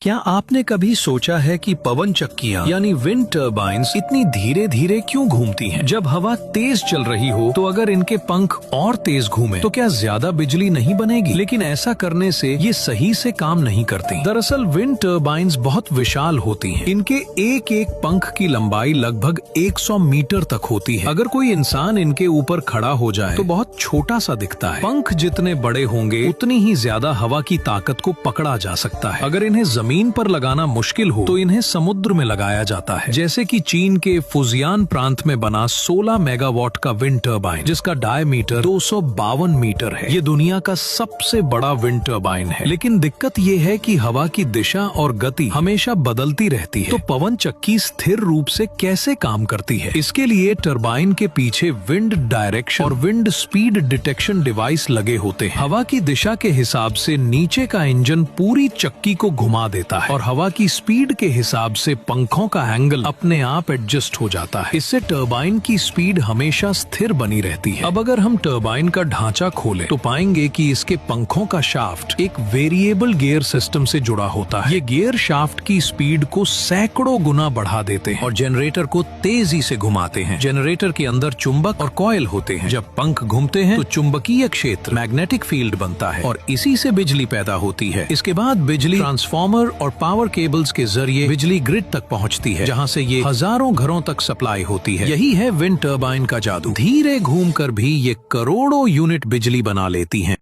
क्या आपने कभी सोचा है कि पवन चक्कियां यानी विंड टर्बाइन्स इतनी धीरे धीरे क्यों घूमती हैं? जब हवा तेज चल रही हो तो अगर इनके पंख और तेज घूमे तो क्या ज्यादा बिजली नहीं बनेगी? लेकिन ऐसा करने से ये सही से काम नहीं करती। दरअसल विंड टर्बाइन्स बहुत विशाल होती हैं। इनके एक एक पंख की लंबाई लगभग 100 मीटर तक होती है। अगर कोई इंसान इनके ऊपर खड़ा हो जाए तो बहुत छोटा सा दिखता है। पंख जितने बड़े होंगे उतनी ही ज्यादा हवा की ताकत को पकड़ा जा सकता है। अगर इन्हें जमीन पर लगाना मुश्किल हो तो इन्हें समुद्र में लगाया जाता है, जैसे कि चीन के फुजियान प्रांत में बना 16 मेगावाट का विंड टर्बाइन जिसका डायमीटर 252 मीटर है। ये दुनिया का सबसे बड़ा विंड टर्बाइन है। लेकिन दिक्कत ये है कि हवा की दिशा और गति हमेशा बदलती रहती है। तो पवन चक्की स्थिर रूप से कैसे काम करती है? इसके लिए टर्बाइन के पीछे विंड डायरेक्शन और विंड स्पीड डिटेक्शन डिवाइस लगे होते हैं। हवा की दिशा के हिसाब से नीचे का इंजन पूरी चक्की को घुमा देता है और हवा की स्पीड के हिसाब से पंखों का एंगल अपने आप एडजस्ट हो जाता है। इससे टर्बाइन की स्पीड हमेशा स्थिर बनी रहती है। अब अगर हम टर्बाइन का ढांचा खोलें तो पाएंगे कि इसके पंखों का शाफ्ट एक वेरिएबल गियर सिस्टम से जुड़ा होता है। ये गियर शाफ्ट की स्पीड को सैकड़ों गुना बढ़ा देते हैं और जनरेटर को तेजी से घुमाते हैं। जनरेटर के अंदर चुंबक और कॉइल होते हैं। जब पंख घूमते हैं तो चुंबकीय क्षेत्र मैग्नेटिक फील्ड बनता है और इसी से बिजली पैदा होती है। इसके बाद बिजली ट्रांसफार्मर और पावर केबल्स के जरिए बिजली ग्रिड तक पहुंचती है, जहां से ये हजारों घरों तक सप्लाई होती है। यही है विंड टर्बाइन का जादू। धीरे घूमकर भी ये करोड़ों यूनिट बिजली बना लेती हैं।